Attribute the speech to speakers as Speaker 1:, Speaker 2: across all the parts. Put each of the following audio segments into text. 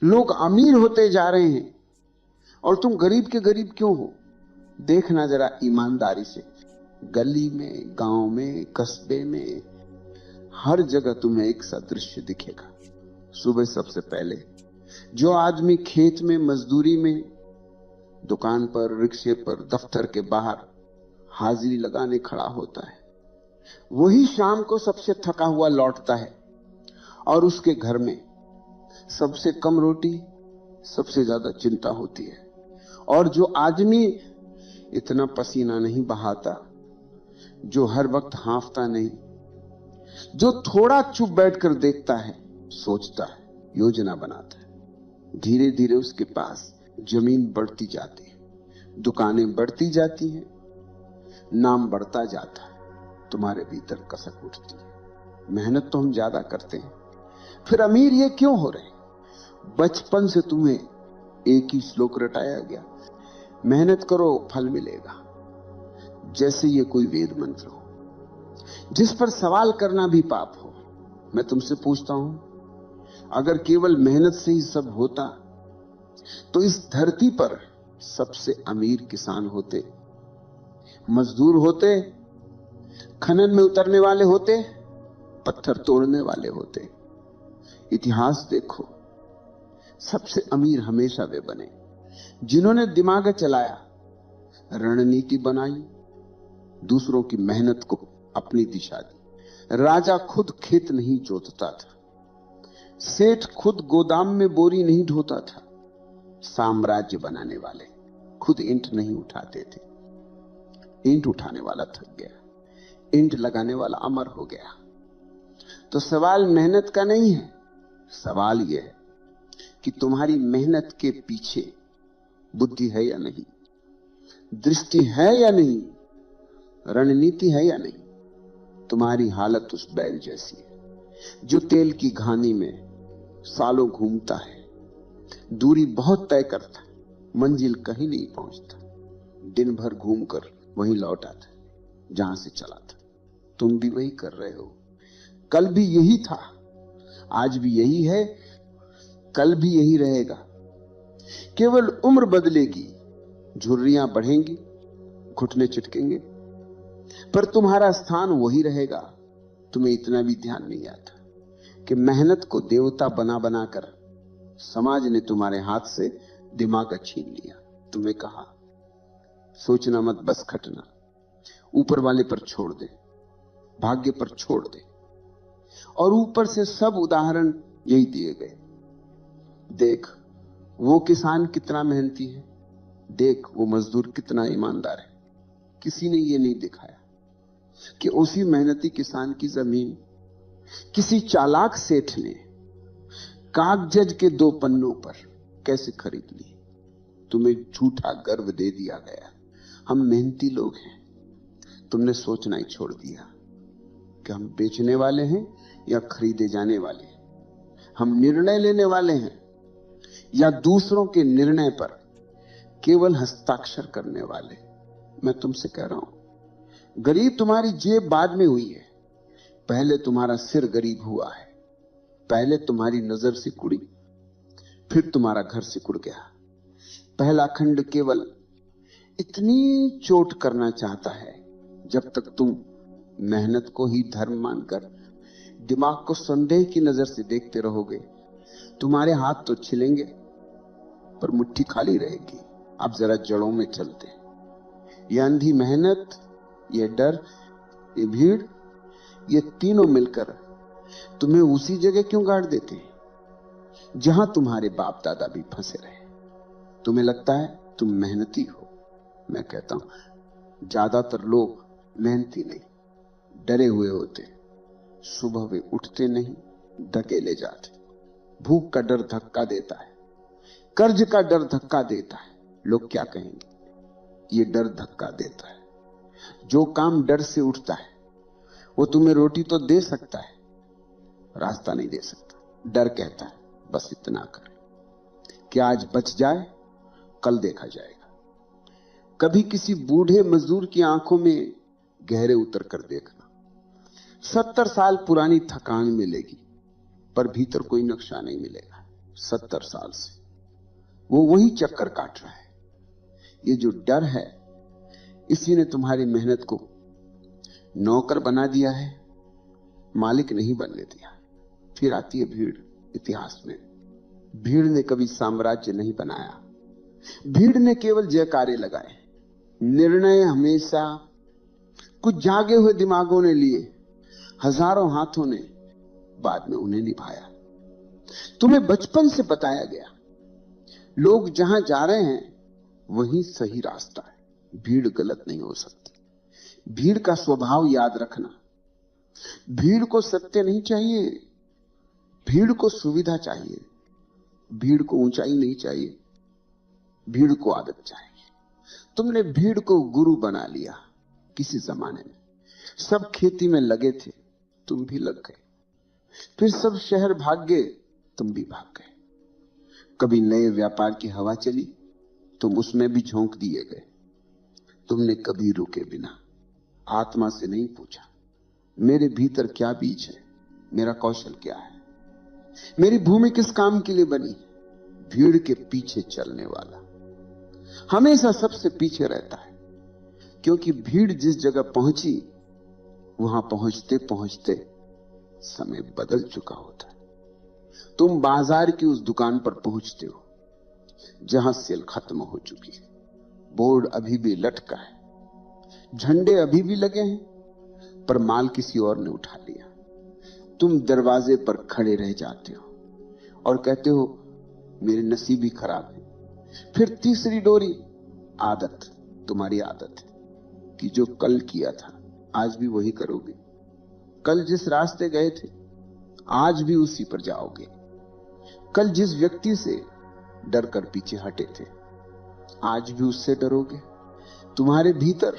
Speaker 1: लोग अमीर होते जा रहे हैं और तुम गरीब के गरीब क्यों हो? देखना जरा ईमानदारी से, गली में, गांव में, कस्बे में, हर जगह तुम्हें एक सा दृश्य दिखेगा। सुबह सबसे पहले जो आदमी खेत में, मजदूरी में, दुकान पर, रिक्शे पर, दफ्तर के बाहर हाजिरी लगाने खड़ा होता है, वही शाम को सबसे थका हुआ लौटता है और उसके घर में सबसे कम रोटी, सबसे ज्यादा चिंता होती है। और जो आदमी इतना पसीना नहीं बहाता, जो हर वक्त हांफता नहीं, जो थोड़ा चुप बैठकर देखता है, सोचता है, योजना बनाता है, धीरे धीरे उसके पास जमीन बढ़ती जाती है, दुकानें बढ़ती जाती हैं, नाम बढ़ता जाता है, तुम्हारे भीतर कसक उठती है। मेहनत तो हम ज्यादा करते हैं, फिर अमीर ये क्यों हो रहे? बचपन से तुम्हें एक ही श्लोक रटाया गया, मेहनत करो फल मिलेगा, जैसे ये कोई वेद मंत्र हो जिस पर सवाल करना भी पाप हो। मैं तुमसे पूछता हूं, अगर केवल मेहनत से ही सब होता तो इस धरती पर सबसे अमीर किसान होते, मजदूर होते, खनन में उतरने वाले होते, पत्थर तोड़ने वाले होते। इतिहास देखो, सबसे अमीर हमेशा वे बने जिन्होंने दिमाग चलाया, रणनीति बनाई, दूसरों की मेहनत को अपनी दिशा दी। राजा खुद खेत नहीं जोतता था, सेठ खुद गोदाम में बोरी नहीं ढोता था, साम्राज्य बनाने वाले खुद ईंट नहीं उठाते थे। ईंट उठाने वाला थक गया, ईंट लगाने वाला अमर हो गया। तो सवाल मेहनत का नहीं है, सवाल यह है कि तुम्हारी मेहनत के पीछे बुद्धि है या नहीं, दृष्टि है या नहीं, रणनीति है या नहीं। तुम्हारी हालत उस बैल जैसी है जो तेल की घानी में सालों घूमता है, दूरी बहुत तय करता, मंजिल कहीं नहीं पहुंचता, दिन भर घूमकर वहीं लौट आता जहां से चला था। तुम भी वही कर रहे हो, कल भी यही था, आज भी यही है, कल भी यही रहेगा। केवल उम्र बदलेगी, झुर्रियां बढ़ेंगी, घुटने चिटकेंगे, पर तुम्हारा स्थान वही रहेगा। तुम्हें इतना भी ध्यान नहीं आता कि मेहनत को देवता बना बनाकर समाज ने तुम्हारे हाथ से दिमाग छीन लिया। तुम्हें कहा सोचना मत, बस खटना, ऊपर वाले पर छोड़ दे, भाग्य पर छोड़ दे। और ऊपर से सब उदाहरण यही दिए गए। देख वो किसान कितना मेहनती है, देख वो मजदूर कितना ईमानदार है। किसी ने ये नहीं दिखाया कि उसी मेहनती किसान की जमीन किसी चालाक सेठ ने कागज के 2 पन्नों पर कैसे खरीद ली। तुम्हें झूठा गर्व दे दिया गया, हम मेहनती लोग हैं। तुमने सोचना ही छोड़ दिया कि हम बेचने वाले हैं या खरीदे जाने वाले हैं, हम निर्णय लेने वाले हैं या दूसरों के निर्णय पर केवल हस्ताक्षर करने वाले। मैं तुमसे कह रहा हूं, गरीब तुम्हारी जेब बाद में हुई है, पहले तुम्हारा सिर गरीब हुआ है। पहले तुम्हारी नजर सिकुड़ी, फिर तुम्हारा घर सिकुड़ गया। पहला खंड केवल इतनी चोट करना चाहता है, जब तक तुम मेहनत को ही धर्म मानकर दिमाग को संदेह की नजर से देखते रहोगे, तुम्हारे हाथ तो छिलेंगे पर मुट्ठी खाली रहेगी। अब जरा जड़ों में चलते। ये अंधी मेहनत, ये डर, ये भीड़, ये तीनों मिलकर तुम्हें उसी जगह क्यों गाड़ देते हैं जहां तुम्हारे बाप दादा भी फंसे रहे। तुम्हें लगता है तुम मेहनती हो। मैं कहता हूं ज्यादातर लोग मेहनती नहीं, डरे हुए होते। सुबह वे उठते नहीं, धकेले जाते। भूख का डर धक्का देता है, कर्ज का डर धक्का देता है। लोग क्या कहेंगे, ये डर धक्का देता है। जो काम डर से उठता है वो तुम्हें रोटी तो दे सकता है, रास्ता नहीं दे सकता। डर कहता है बस इतना कर, क्या आज बच जाए, कल देखा जाएगा। कभी किसी बूढ़े मजदूर की आंखों में गहरे उतर कर देखना। 70 साल पुरानी थकान मिलेगी पर भीतर कोई नक्शा नहीं मिलेगा। 70 साल से वो वही चक्कर काट रहा है। ये जो डर है, इसी ने तुम्हारी मेहनत को नौकर बना दिया है, मालिक नहीं बनने दिया। फिर आती है भीड़। इतिहास में भीड़ ने कभी साम्राज्य नहीं बनाया, भीड़ ने केवल जयकारे लगाए। निर्णय हमेशा कुछ जागे हुए दिमागों ने लिए, हजारों हाथों ने बाद में उन्हें निभाया। तुम्हें बचपन से बताया गया, लोग जहां जा रहे हैं वही सही रास्ता है, भीड़ गलत नहीं हो सकती। भीड़ का स्वभाव याद रखना, भीड़ को सत्य नहीं चाहिए, भीड़ को सुविधा चाहिए, भीड़ को ऊंचाई नहीं चाहिए, भीड़ को आदत चाहिए। तुमने भीड़ को गुरु बना लिया। किसी जमाने में सब खेती में लगे थे, तुम भी लग गए। फिर सब शहर भाग गए, तुम भी भाग गए। कभी नए व्यापार की हवा चली, तुम उसमें भी झोंक दिए गए। तुमने कभी रुके बिना आत्मा से नहीं पूछा, मेरे भीतर क्या बीज है, मेरा कौशल क्या है, मेरी भूमि किस काम के लिए बनी। भीड़ के पीछे चलने वाला हमेशा सबसे पीछे रहता है, क्योंकि भीड़ जिस जगह पहुंची वहां पहुंचते पहुंचते समय बदल चुका होता है। तुम बाजार की उस दुकान पर पहुंचते हो जहां सेल खत्म हो चुकी है, बोर्ड अभी भी लटका है, झंडे अभी भी लगे हैं, पर माल किसी और ने उठा लिया। तुम दरवाजे पर खड़े रह जाते हो और कहते हो मेरे नसीब ही खराब है। फिर तीसरी डोरी आदत, तुम्हारी आदत है कि जो कल किया था आज भी वही करोगे। कल जिस रास्ते गए थे आज भी उसी पर जाओगे। कल जिस व्यक्ति से डर कर पीछे हटे थे आज भी उससे डरोगे। तुम्हारे भीतर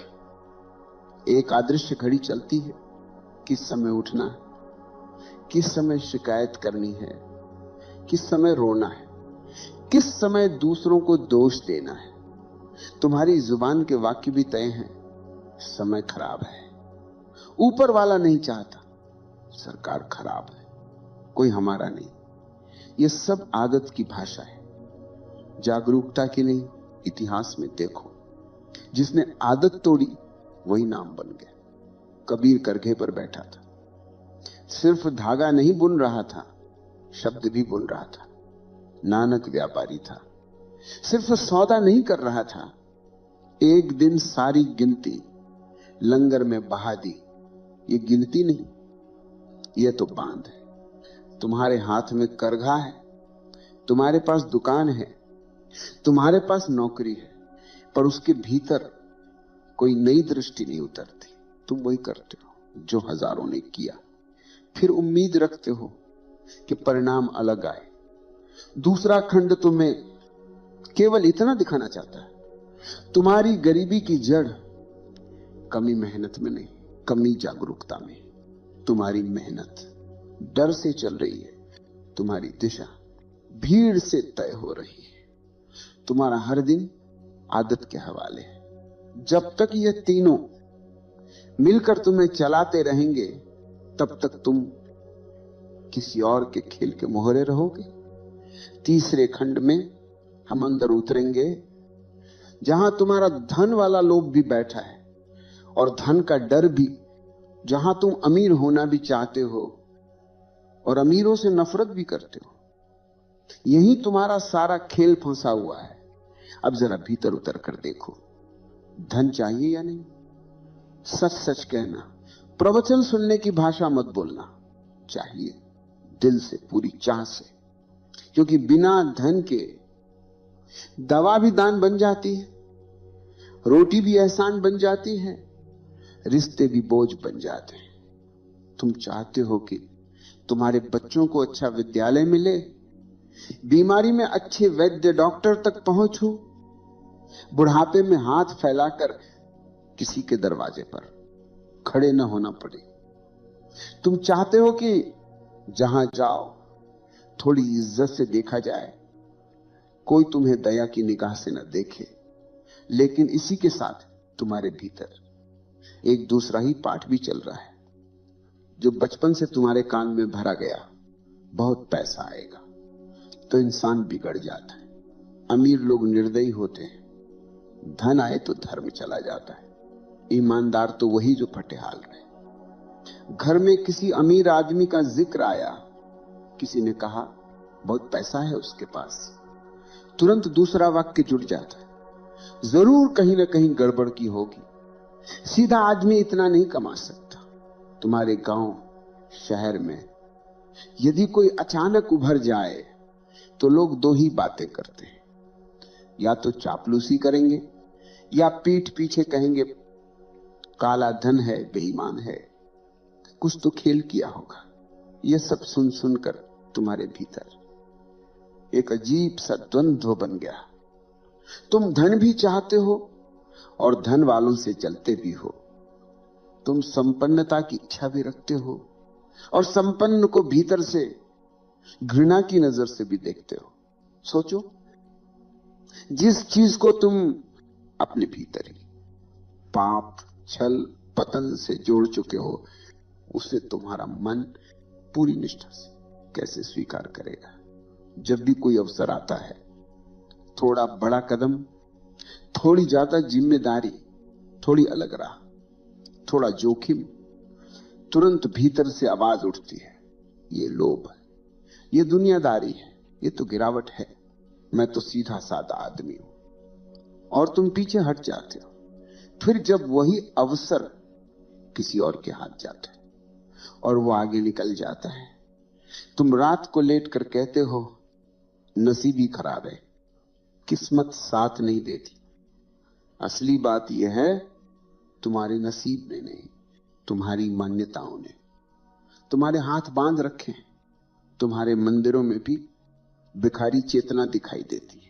Speaker 1: एक अदृश्य घड़ी चलती है, किस समय उठना है, किस समय शिकायत करनी है, किस समय रोना है, किस समय दूसरों को दोष देना है। तुम्हारी जुबान के वाक्य भी तय हैं, समय खराब है, ऊपर वाला नहीं चाहता, सरकार खराब है, कोई हमारा नहीं। ये सब आदत की भाषा है, जागरूकता की नहीं। इतिहास में देखो, जिसने आदत तोड़ी वही नाम बन गया। कबीर करघे पर बैठा था, सिर्फ धागा नहीं बुन रहा था, शब्द भी बुन रहा था। नानक व्यापारी था, सिर्फ सौदा नहीं कर रहा था, एक दिन सारी गिनती लंगर में बहा दी। ये गिनती नहीं, ये तो बांध है। तुम्हारे हाथ में करघा है, तुम्हारे पास दुकान है, तुम्हारे पास नौकरी है, पर उसके भीतर कोई नई दृष्टि नहीं उतरती। तुम वही करते हो जो हजारों ने किया, फिर उम्मीद रखते हो कि परिणाम अलग आए। दूसरा खंड तुम्हें केवल इतना दिखाना चाहता है, तुम्हारी गरीबी की जड़ कमी मेहनत में नहीं, कमी जागरूकता में। तुम्हारी मेहनत डर से चल रही है, तुम्हारी दिशा भीड़ से तय हो रही है। तुम्हारा हर दिन आदत के हवाले है। जब तक ये तीनों मिलकर तुम्हें चलाते रहेंगे तब तक तुम किसी और के खेल के मोहरे रहोगे। तीसरे खंड में हम अंदर उतरेंगे जहां तुम्हारा धन वाला लोभ भी बैठा है और धन का डर भी, जहां तुम अमीर होना भी चाहते हो और अमीरों से नफरत भी करते हो। यही तुम्हारा सारा खेल फंसा हुआ है। अब जरा भीतर उतर कर देखो, धन चाहिए या नहीं? सच सच कहना, प्रवचन सुनने की भाषा मत बोलना। चाहिए दिल से, पूरी चाह से, क्योंकि बिना धन के दवा भी दान बन जाती है, रोटी भी एहसान बन जाती है, रिश्ते भी बोझ बन जाते हैं। तुम चाहते हो कि तुम्हारे बच्चों को अच्छा विद्यालय मिले, बीमारी में अच्छे वैद्य डॉक्टर तक पहुंच हो, बुढ़ापे में हाथ फैलाकर किसी के दरवाजे पर खड़े न होना पड़े। तुम चाहते हो कि जहां जाओ थोड़ी इज्जत से देखा जाए, कोई तुम्हें दया की निगाह से न देखे। लेकिन इसी के साथ तुम्हारे भीतर एक दूसरा ही पाठ भी चल रहा है, जो बचपन से तुम्हारे कान में भरा गया। बहुत पैसा आएगा, तो इंसान बिगड़ जाता है। अमीर लोग निर्दयी होते हैं, धन आए तो धर्म चला जाता है। ईमानदार तो वही जो फटेहाल रहे। घर में किसी अमीर आदमी का जिक्र आया, किसी ने कहा बहुत पैसा है उसके पास, तुरंत दूसरा वाक्य जुड़ जाता है, जरूर कहीं ना कहीं गड़बड़ की होगी। सीधा आदमी इतना नहीं कमा सकता। तुम्हारे गांव शहर में यदि कोई अचानक उभर जाए तो लोग दो ही बातें करते हैं, या तो चापलूसी करेंगे या पीठ पीछे कहेंगे काला धन है, बेईमान है, कुछ तो खेल किया होगा। यह सब सुन सुनकर तुम्हारे भीतर एक अजीब सा द्वंद्व बन गया। तुम धन भी चाहते हो और धन वालों से चलते भी हो। तुम संपन्नता की इच्छा भी रखते हो और संपन्न को भीतर से घृणा की नजर से भी देखते हो। सोचो, जिस चीज को तुम अपने भीतर ही पाप, छल, पतन से जोड़ चुके हो, उसे तुम्हारा मन पूरी निष्ठा से कैसे स्वीकार करेगा। जब भी कोई अवसर आता है, थोड़ा बड़ा कदम, थोड़ी ज्यादा जिम्मेदारी, थोड़ी अलग राह, थोड़ा जोखिम, तुरंत भीतर से आवाज उठती है, ये लोभ है, ये दुनियादारी है, ये तो गिरावट है, मैं तो सीधा साधा आदमी हूं। और तुम पीछे हट जाते हो। फिर जब वही अवसर किसी और के हाथ जाता है और वो आगे निकल जाता है, तुम रात को लेट कर कहते हो नसीब ही खराब है, किस्मत साथ नहीं देती। असली बात यह है, तुम्हारे नसीब ने नहीं, तुम्हारी मान्यताओं ने तुम्हारे हाथ बांध रखे हैं। तुम्हारे मंदिरों में भी भिखारी चेतना दिखाई देती है।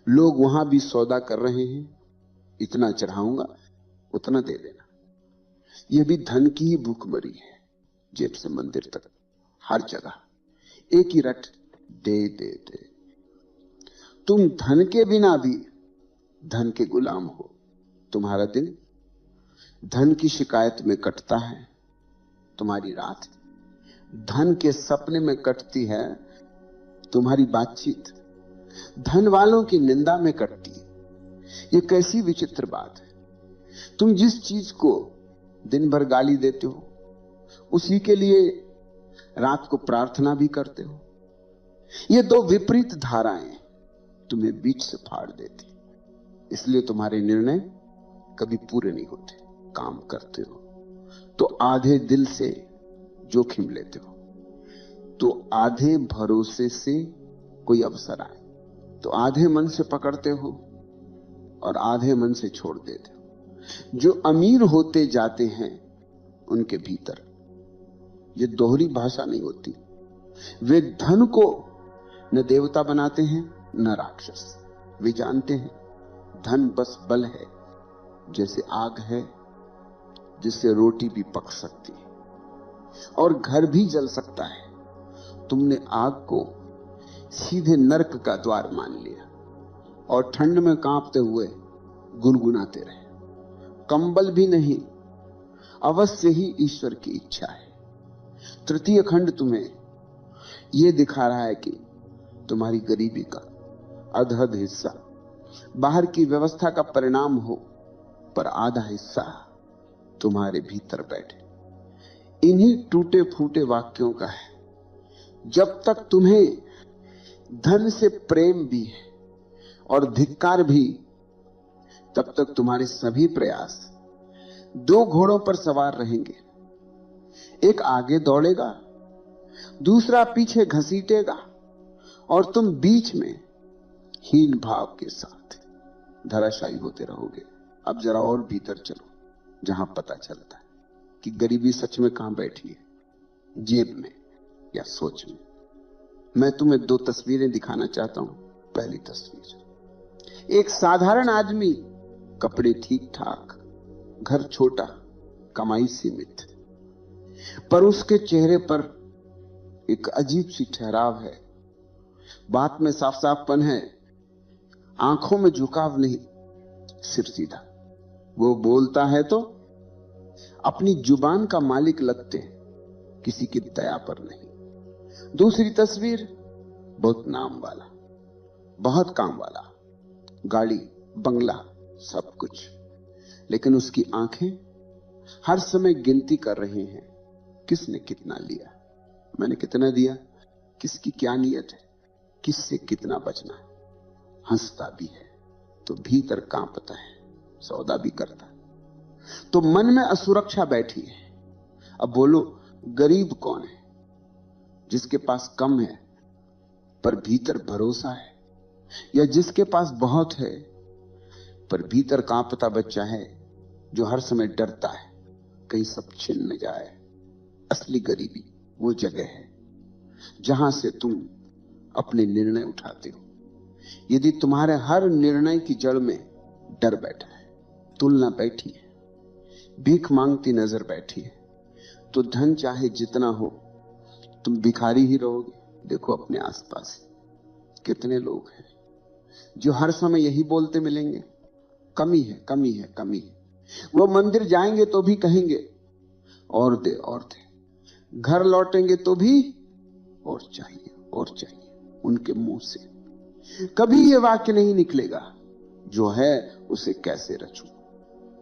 Speaker 1: लोग वहां भी सौदा कर रहे हैं, इतना चढ़ाऊंगा उतना दे देना। यह भी धन की ही भूखमरी है। जेब से मंदिर तक हर जगह एक ही रट, दे दे दे। तुम धन के बिना भी धन के गुलाम हो। तुम्हारा दिन धन की शिकायत में कटता है, तुम्हारी रात धन के सपने में कटती है, तुम्हारी बातचीत धन वालों की निंदा में कटती है। ये कैसी विचित्र बात है। तुम जिस चीज को दिन भर गाली देते हो, उसी के लिए रात को प्रार्थना भी करते हो। ये दो विपरीत धाराएं तुम्हें बीच से फाड़ देती, इसलिए तुम्हारे निर्णय कभी पूरे नहीं होते। काम करते हो तो आधे दिल से जोखिम लेते हो, तो आधे भरोसे से कोई अवसर आए तो आधे मन से पकड़ते हो और आधे मन से छोड़ देते हो। जो अमीर होते जाते हैं उनके भीतर ये दोहरी भाषा नहीं होती। वे धन को न देवता बनाते हैं न राक्षस। वे जानते हैं धन बस बल है, जैसे आग है जिससे रोटी भी पक सकती है और घर भी जल सकता है। तुमने आग को सीधे नरक का द्वार मान लिया और ठंड में कांपते हुए गुनगुनाते रहे। कंबल भी नहीं, अवश्य ही ईश्वर की इच्छा है। तृतीय खंड तुम्हें यह दिखा रहा है कि तुम्हारी गरीबी का अधहद हिस्सा बाहर की व्यवस्था का परिणाम हो, पर आधा हिस्सा तुम्हारे भीतर बैठे। इन्हीं टूटे फूटे वाक्यों का है। जब तक तुम्हें धन से प्रेम भी है और धिक्कार भी, तब तक तुम्हारे सभी प्रयास दो घोड़ों पर सवार रहेंगे। एक आगे दौड़ेगा, दूसरा पीछे घसीटेगा और तुम बीच में हीन भाव के साथ धराशायी होते रहोगे। अब जरा और भीतर चलो, जहां पता चलता है कि गरीबी सच में कहां बैठी है, जेब में या सोच में। मैं तुम्हें दो तस्वीरें दिखाना चाहता हूं। पहली तस्वीर, एक साधारण आदमी, कपड़े ठीक ठाक, घर छोटा, कमाई सीमित, पर उसके चेहरे पर एक अजीब सी ठहराव है। बात में साफ साफपन है, आंखों में झुकाव नहीं, सिर सीधा। वो बोलता है तो अपनी जुबान का मालिक लगते हैं, किसी की दया पर नहीं। दूसरी तस्वीर, बहुत नाम वाला, बहुत काम वाला, गाड़ी, बंगला, सब कुछ, लेकिन उसकी आंखें हर समय गिनती कर रहे हैं, किसने कितना लिया, मैंने कितना दिया, किसकी क्या नियत है, किससे कितना बचना है। हंसता भी है तो भीतर कांपता है, सौदा भी करता है। तो मन में असुरक्षा बैठी है। अब बोलो, गरीब कौन है? जिसके पास कम है पर भीतर भरोसा है, या जिसके पास बहुत है पर भीतर कांपता बच्चा है, जो हर समय डरता है कहीं सब छिन न जाए। असली गरीबी वो जगह है जहां से तुम अपने निर्णय उठाते हो। यदि तुम्हारे हर निर्णय की जड़ में डर बैठा है, तुलना बैठी है, भीख मांगती नजर बैठी है, तो धन चाहे जितना हो तुम भिखारी ही रहोगे। देखो अपने आसपास कितने लोग हैं जो हर समय यही बोलते मिलेंगे, कमी है, कमी है, कमी है। वो मंदिर जाएंगे तो भी कहेंगे और दे, और दे। घर लौटेंगे तो भी और चाहिए, और चाहिए। उनके मुंह से कभी ये वाक्य नहीं निकलेगा, जो है उसे कैसे रचूं,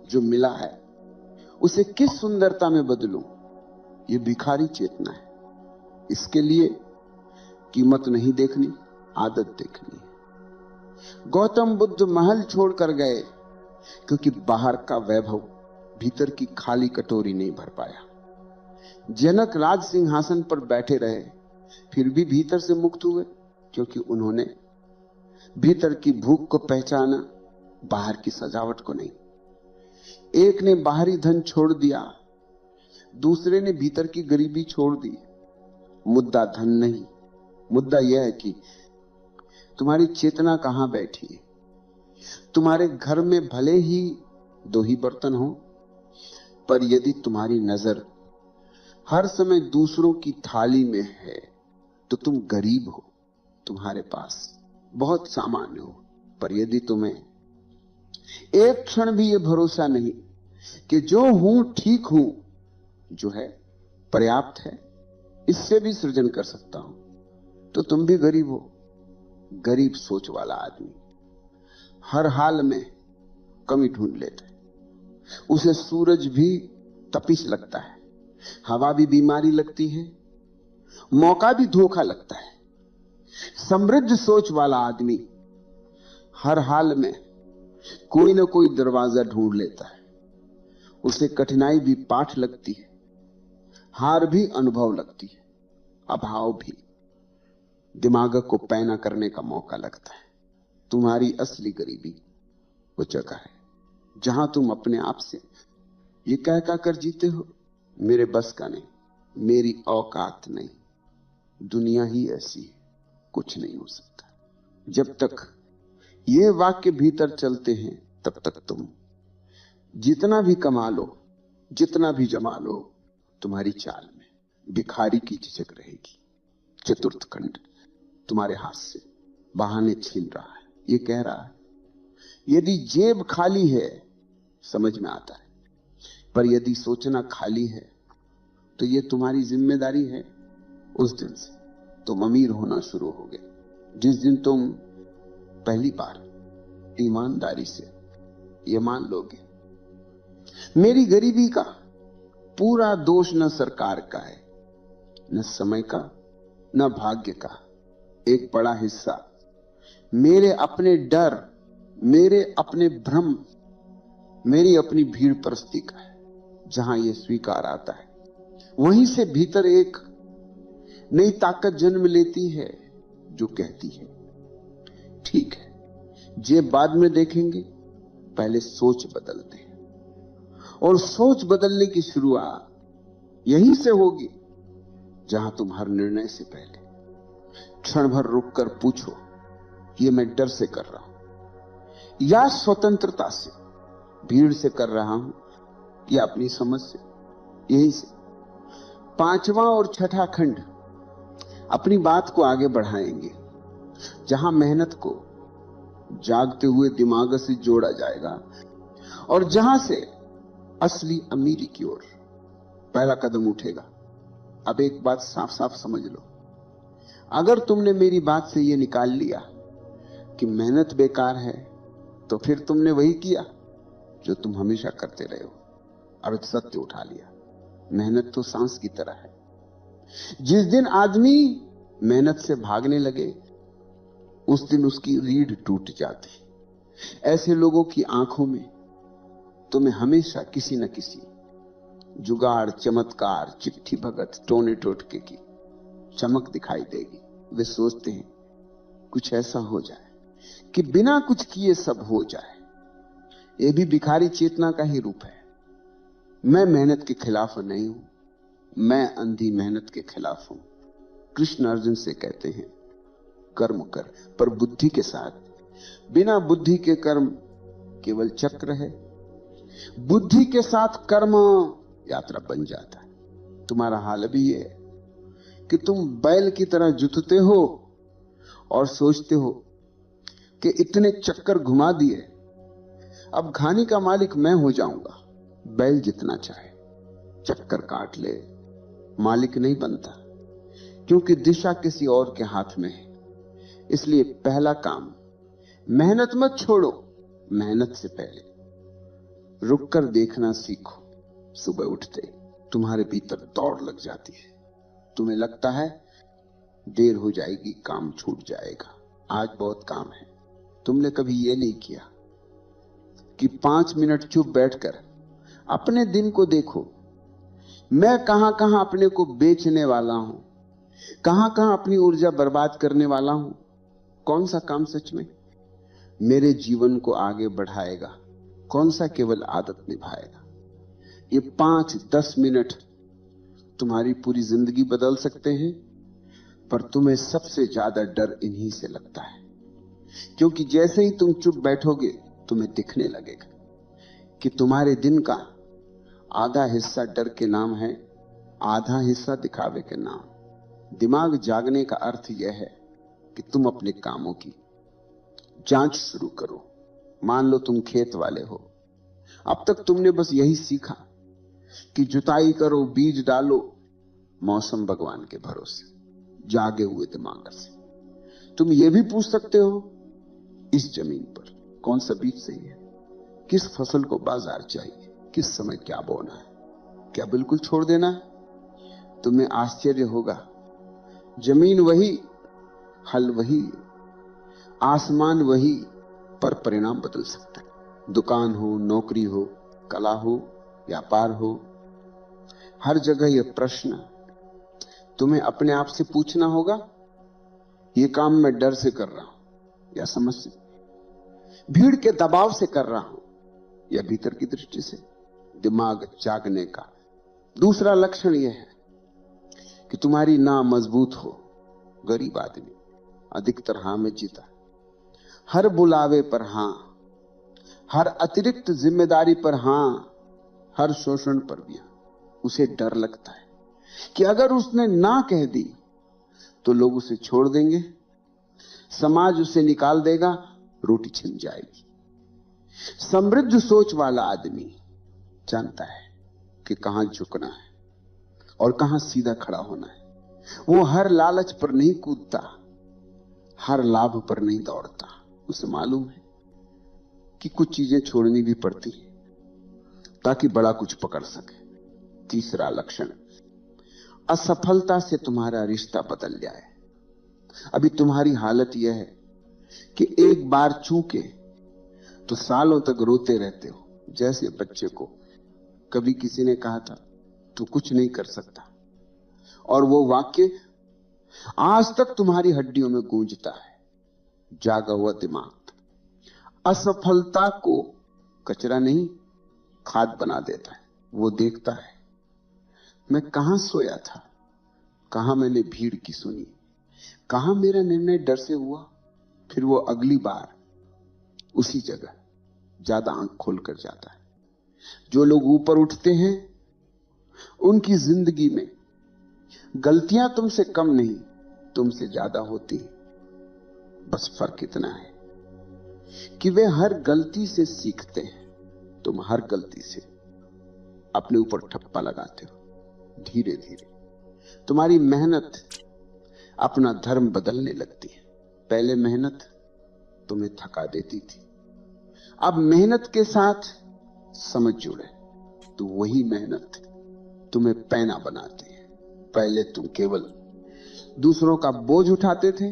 Speaker 1: जो मिला है उसे किस सुंदरता में बदलूं। ये भिखारी चेतना है। इसके लिए कीमत नहीं देखनी, आदत देखनी है। गौतम बुद्ध महल छोड़कर गए क्योंकि बाहर का वैभव भीतर की खाली कटोरी नहीं भर पाया। जनक राज सिंहासन पर बैठे रहे, फिर भी भीतर से मुक्त हुए, क्योंकि उन्होंने भीतर की भूख को पहचाना, बाहर की सजावट को नहीं। एक ने बाहरी धन छोड़ दिया, दूसरे ने भीतर की गरीबी छोड़ दी। मुद्दा धन नहीं, मुद्दा यह है कि तुम्हारी चेतना कहां बैठी है। तुम्हारे घर में भले ही 2 ही बर्तन हो, पर यदि तुम्हारी नजर हर समय दूसरों की थाली में है तो तुम गरीब हो। तुम्हारे पास बहुत सामान्य हो, पर यदि तुम्हें एक क्षण भी यह भरोसा नहीं कि जो हूं ठीक हूं, जो है पर्याप्त है, इससे भी सृजन कर सकता हूं, तो तुम भी गरीब हो। गरीब सोच वाला आदमी हर हाल में कमी ढूंढ लेता है। उसे सूरज भी तपिश लगता है, हवा भी बीमारी लगती है, मौका भी धोखा लगता है। समृद्ध सोच वाला आदमी हर हाल में कोई ना कोई दरवाजा ढूंढ लेता है। उसे कठिनाई भी पाठ लगती है, हार भी अनुभव लगती है, अभाव भी दिमाग को पैना करने का मौका लगता है। तुम्हारी असली गरीबी वो जगह है जहां तुम अपने आप से ये कह कर जीते हो, मेरे बस का नहीं, मेरी औकात नहीं, दुनिया ही ऐसी है, कुछ नहीं हो सकता। जब तक ये वाक्य भीतर चलते हैं, तब तक तुम जितना भी कमा लो, जितना भी जमा लो, तुम्हारी चाल में भिखारी की झिझक रहेगी। चतुर्थ खंड तुम्हारे हाथ से बहाने छीन रहा है। ये कह रहा है यदि जेब खाली है समझ में आता है, पर यदि सोचना खाली है तो ये तुम्हारी जिम्मेदारी है। उस दिन से तुम अमीर होना शुरू हो गए, जिस दिन तुम पहली बार ईमानदारी से ये मान लोगे, मेरी गरीबी का पूरा दोष न सरकार का है, न समय का, न भाग्य का। एक बड़ा हिस्सा मेरे अपने डर, मेरे अपने भ्रम, मेरी अपनी भीड़ परस्ती का है। जहां यह स्वीकार आता है, वहीं से भीतर एक नई ताकत जन्म लेती है जो कहती है ठीक है, जे बाद में देखेंगे, पहले सोच बदलते हैं। और सोच बदलने की शुरुआत यहीं से होगी जहां तुम हर निर्णय से पहले क्षण भर रुककर पूछो, ये मैं डर से कर रहा हूं या स्वतंत्रता से, भीड़ से कर रहा हूं या अपनी समझ से। यही से 5वां और 6ठा खंड अपनी बात को आगे बढ़ाएंगे, जहां मेहनत को जागते हुए दिमाग से जोड़ा जाएगा और जहां से असली अमीरी की ओर पहला कदम उठेगा। अब एक बात साफ साफ समझ लो, अगर तुमने मेरी बात से यह निकाल लिया कि मेहनत बेकार है, तो फिर तुमने वही किया जो तुम हमेशा करते रहे हो, और सत्य उठा लिया। मेहनत तो सांस की तरह है। जिस दिन आदमी मेहनत से भागने लगे, उस दिन उसकी रीढ़ टूट जाती। ऐसे लोगों की आंखों में तुम्हें हमेशा किसी न किसी जुगाड़, चमत्कार, चिट्ठी भगत, टोने टोटके की चमक दिखाई देगी। वे सोचते हैं कुछ ऐसा हो जाए कि बिना कुछ किए सब हो जाए। यह भी भिखारी चेतना का ही रूप है। मैं मेहनत के खिलाफ नहीं हूं, मैं अंधी मेहनत के खिलाफ हूं। कृष्ण अर्जुन से कहते हैं कर्म कर, पर बुद्धि के साथ। बिना बुद्धि के कर्म केवल चक्र है, बुद्धि के साथ कर्म यात्रा बन जाता है। तुम्हारा हाल भी ये है कि तुम बैल की तरह जुतते हो और सोचते हो कि इतने चक्कर घुमा दिए, अब घानी का मालिक मैं हो जाऊंगा। बैल जितना चाहे चक्कर काट ले, मालिक नहीं बनता, क्योंकि दिशा किसी और के हाथ में है। इसलिए पहला काम, मेहनत मत छोड़ो। मेहनत से पहले रुककर देखना सीखो। सुबह उठते तुम्हारे भीतर दौड़ लग जाती है। तुम्हें लगता है देर हो जाएगी, काम छूट जाएगा, आज बहुत काम है। तुमने कभी यह नहीं किया कि 5 मिनट चुप बैठकर अपने दिन को देखो। मैं कहां कहां अपने को बेचने वाला हूं, कहां कहां अपनी ऊर्जा बर्बाद करने वाला हूं। कौन सा काम सच में मेरे जीवन को आगे बढ़ाएगा, कौन सा केवल आदत निभाएगा। ये 5-10 मिनट तुम्हारी पूरी जिंदगी बदल सकते हैं। पर तुम्हें सबसे ज्यादा डर इन्हीं से लगता है, क्योंकि जैसे ही तुम चुप बैठोगे तुम्हें दिखने लगेगा कि तुम्हारे दिन का आधा हिस्सा डर के नाम है, आधा हिस्सा दिखावे के नाम। दिमाग जागने का अर्थ यह है कि तुम अपने कामों की जांच शुरू करो। मान लो तुम खेत वाले हो, अब तक तुमने बस यही सीखा कि जुताई करो, बीज डालो, मौसम भगवान के भरोसे। जागे हुए दिमाग से तुम ये भी पूछ सकते हो इस जमीन पर कौन सा बीज सही है, किस फसल को बाजार चाहिए, किस समय क्या बोना है, क्या बिल्कुल छोड़ देना है। तुम्हें आश्चर्य होगा, जमीन वही, हल वही, आसमान वही, पर परिणाम बदल सकता है। दुकान हो, नौकरी हो, कला हो, व्यापार हो, हर जगह यह प्रश्न तुम्हें अपने आप से पूछना होगा, यह काम मैं डर से कर रहा हूं या समझ से, भीड़ के दबाव से कर रहा हूं या भीतर की दृष्टि से। दिमाग जागने का दूसरा लक्षण यह है कि तुम्हारी ना मजबूत हो। गरीब आदमी अधिकतर हां में जीता, हर बुलावे पर हां, हर अतिरिक्त जिम्मेदारी पर हां, हर शोषण पर भी हां। उसे डर लगता है कि अगर उसने ना कह दी तो लोग उसे छोड़ देंगे, समाज उसे निकाल देगा, रोटी छिन जाएगी। समृद्ध सोच वाला आदमी जानता है कि कहां झुकना है और कहां सीधा खड़ा होना है। वो हर लालच पर नहीं कूदता, हर लाभ पर नहीं दौड़ता। उसे मालूम है कि कुछ चीजें छोड़नी भी पड़ती है ताकि बड़ा कुछ पकड़ सके। तीसरा लक्षण, असफलता से तुम्हारा रिश्ता बदल जाए। अभी तुम्हारी हालत यह है कि एक बार चूके तो सालों तक रोते रहते हो। जैसे बच्चे को कभी किसी ने कहा था तू कुछ नहीं कर सकता, और वो वाक्य आज तक तुम्हारी हड्डियों में गूंजता है। जागा हुआ दिमाग असफलता को कचरा नहीं, खाद बना देता है। वो देखता है मैं कहां सोया था, कहां मैंने भीड़ की सुनी, कहां मेरा निर्णय डर से हुआ। फिर वो अगली बार उसी जगह ज्यादा आंख खोलकर जाता है। जो लोग ऊपर उठते हैं उनकी जिंदगी में गलतियां तुमसे कम नहीं, तुमसे ज्यादा होती हैं। बस फर्क इतना है कि वे हर गलती से सीखते हैं, तुम हर गलती से अपने ऊपर ठप्पा लगाते हो। धीरे धीरे तुम्हारी मेहनत अपना धर्म बदलने लगती है। पहले मेहनत तुम्हें थका देती थी, अब मेहनत के साथ समझ जुड़े तो वही मेहनत तुम्हें पैना बनाती है। पहले तुम केवल दूसरों का बोझ उठाते थे,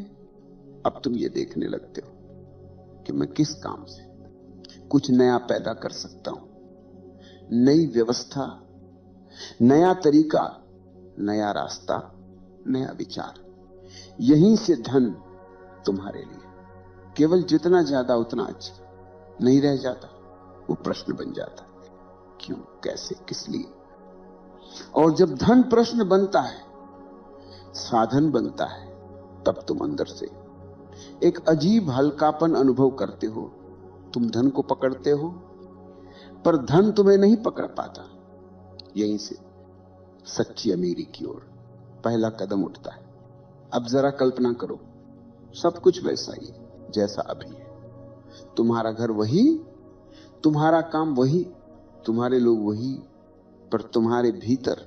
Speaker 1: अब तुम ये देखने लगते हो कि मैं किस काम से कुछ नया पैदा कर सकता हूं। नई व्यवस्था, नया तरीका, नया रास्ता, नया विचार, यहीं से धन तुम्हारे लिए केवल जितना ज्यादा उतना अच्छा नहीं रह जाता, वो प्रश्न बन जाता है। क्यों, कैसे, किस लिए? और जब धन प्रश्न बनता है, साधन बनता है, तब तुम अंदर से एक अजीब हल्कापन अनुभव करते हो। तुम धन को पकड़ते हो पर धन तुम्हें नहीं पकड़ पाता। यहीं से सच्ची अमीरी की ओर पहला कदम उठता है। अब जरा कल्पना करो, सब कुछ वैसा ही जैसा अभी है। तुम्हारा घर वही, तुम्हारा काम वही, तुम्हारे लोग वही, पर तुम्हारे भीतर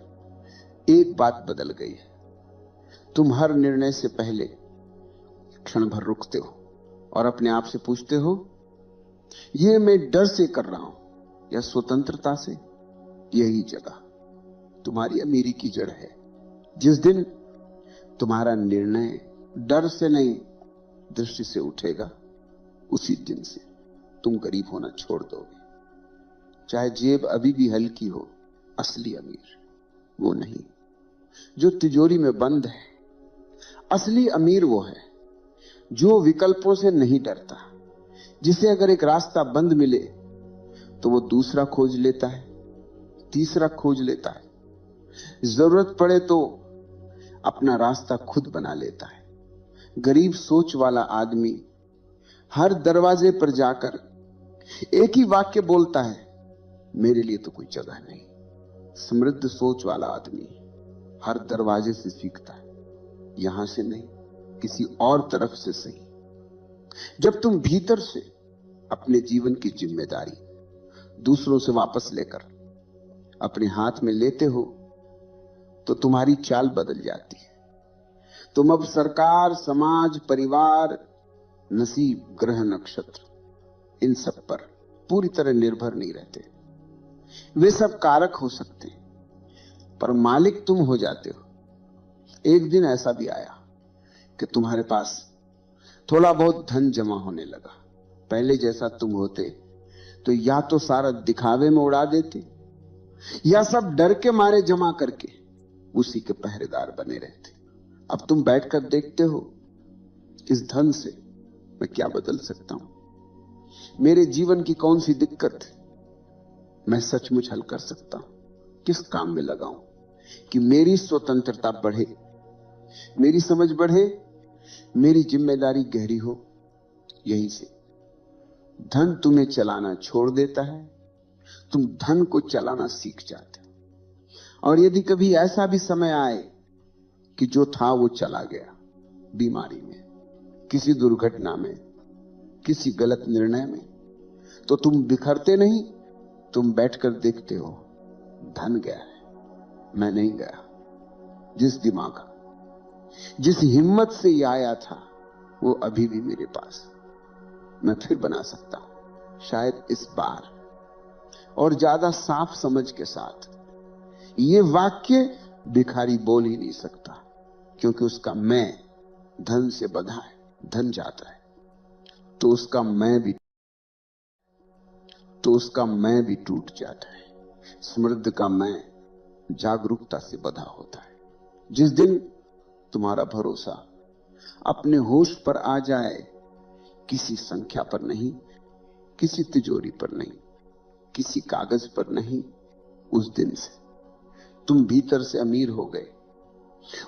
Speaker 1: एक बात बदल गई है। तुम हर निर्णय से पहले क्षण भर रुकते हो और अपने आप से पूछते हो, ये मैं डर से कर रहा हूं या स्वतंत्रता से? यही जगह तुम्हारी अमीरी की जड़ है। जिस दिन तुम्हारा निर्णय डर से नहीं, दृष्टि से उठेगा, उसी दिन से तुम गरीब होना छोड़ दोगे। चाहे जेब अभी भी हल्की हो, असली अमीर वो नहीं जो तिजोरी में बंद है। असली अमीर वो है जो विकल्पों से नहीं डरता, जिसे अगर एक रास्ता बंद मिले तो वो दूसरा खोज लेता है, तीसरा खोज लेता है, जरूरत पड़े तो अपना रास्ता खुद बना लेता है। गरीब सोच वाला आदमी हर दरवाजे पर जाकर एक ही वाक्य बोलता है, मेरे लिए तो कोई जगह नहीं। समृद्ध सोच वाला आदमी हर दरवाजे से सीखता है, यहां से नहीं, किसी और तरफ से सही। जब तुम भीतर से अपने जीवन की जिम्मेदारी दूसरों से वापस लेकर अपने हाथ में लेते हो तो तुम्हारी चाल बदल जाती है। तुम अब सरकार, समाज, परिवार, नसीब, ग्रह, नक्षत्र, इन सब पर पूरी तरह निर्भर नहीं रहते। वे सब कारक हो सकते हैं पर मालिक तुम हो जाते हो। एक दिन ऐसा भी आया कि तुम्हारे पास थोड़ा बहुत धन जमा होने लगा। पहले जैसा तुम होते तो या तो सारा दिखावे में उड़ा देते या सब डर के मारे जमा करके उसी के पहरेदार बने रहते। अब तुम बैठकर देखते हो, इस धन से मैं क्या बदल सकता हूं, मेरे जीवन की कौन सी दिक्कत मैं सचमुच हल कर सकता हूं, किस काम में लगाऊं कि मेरी स्वतंत्रता बढ़े, मेरी समझ बढ़े, मेरी जिम्मेदारी गहरी हो। यहीं से धन तुम्हें चलाना छोड़ देता है, तुम धन को चलाना सीख जाते हो। और यदि कभी ऐसा भी समय आए कि जो था वो चला गया, बीमारी में, किसी दुर्घटना में, किसी गलत निर्णय में, तो तुम बिखरते नहीं, तुम बैठकर देखते हो, धन गया है, मैं नहीं गया। जिस दिमाग, जिस हिम्मत से ये आया था वो अभी भी मेरे पास, मैं फिर बना सकता हूं, शायद इस बार। और ज्यादा साफ समझ के साथ ये वाक्य भिखारी बोल ही नहीं सकता, क्योंकि उसका मैं धन से बंधा है। धन जाता है तो उसका मैं भी टूट जाता है। समृद्ध का मैं जागरूकता से बंधा होता है। जिस दिन तुम्हारा भरोसा अपने होश पर आ जाए, किसी संख्या पर नहीं, किसी तिजोरी पर नहीं, किसी कागज पर नहीं, उस दिन से तुम भीतर से अमीर हो गए।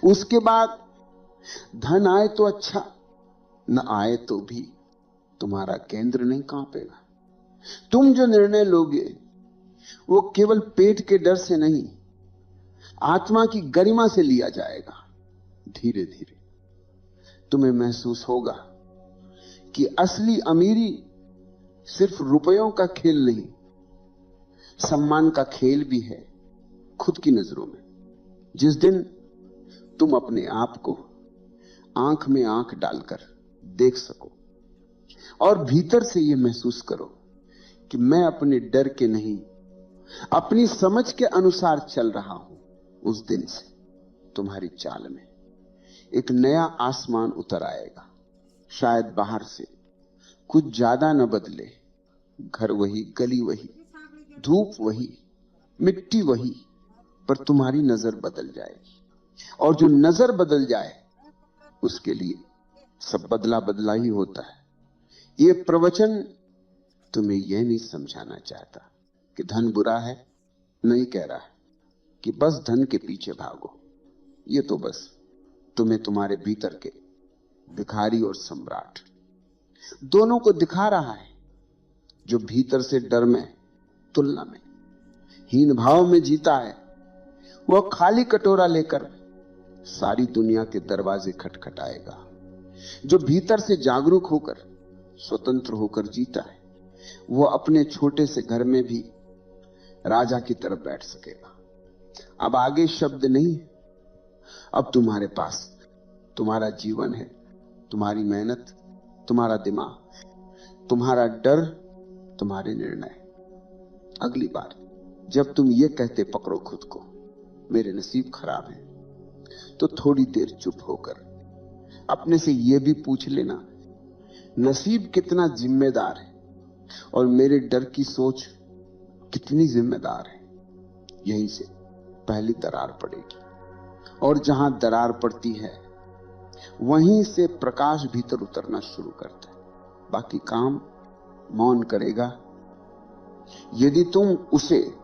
Speaker 1: उसके बाद धन आए तो अच्छा, न आए तो भी तुम्हारा केंद्र नहीं कांपेगा। तुम जो निर्णय लोगे वो केवल पेट के डर से नहीं, आत्मा की गरिमा से लिया जाएगा। धीरे धीरे तुम्हें महसूस होगा कि असली अमीरी सिर्फ रुपयों का खेल नहीं, सम्मान का खेल भी है, खुद की नजरों में। जिस दिन तुम अपने आप को आंख में आंख डालकर देख सको और भीतर से यह महसूस करो कि मैं अपने डर के नहीं, अपनी समझ के अनुसार चल रहा हूं। उस दिन से तुम्हारी चाल में एक नया आसमान उतर आएगा। शायद बाहर से कुछ ज्यादा न बदले, घर वही, गली वही, धूप वही, मिट्टी वही, पर तुम्हारी नजर बदल जाएगी। और जो नजर बदल जाए उसके लिए सब बदला बदला ही होता है। ये प्रवचन तुम्हें यह नहीं समझाना चाहता कि धन बुरा है, नहीं कह रहा है कि बस धन के पीछे भागो। ये तो बस तुम्हें तुम्हारे भीतर के भिखारी और सम्राट दोनों को दिखा रहा है। जो भीतर से डर में, तुलना में, हीन भाव में जीता है, वह खाली कटोरा लेकर सारी दुनिया के दरवाजे खटखटाएगा। जो भीतर से जागरूक होकर, स्वतंत्र होकर जीता है, वह अपने छोटे से घर में भी राजा की तरफ बैठ सकेगा। अब आगे शब्द नहीं है, अब तुम्हारे पास तुम्हारा जीवन है, तुम्हारी मेहनत, तुम्हारा दिमाग, तुम्हारा डर, तुम्हारे निर्णय। अगली बार जब तुम ये कहते पकड़ो खुद को, मेरे नसीब खराब है, तो थोड़ी देर चुप होकर अपने से यह भी पूछ लेना, नसीब कितना जिम्मेदार है और मेरे डर की सोच कितनी जिम्मेदार है। यहीं से पहली दरार पड़ेगी और जहां दरार पड़ती है वहीं से प्रकाश भीतर उतरना शुरू करता है। बाकी काम मौन करेगा। यदि तुम उसे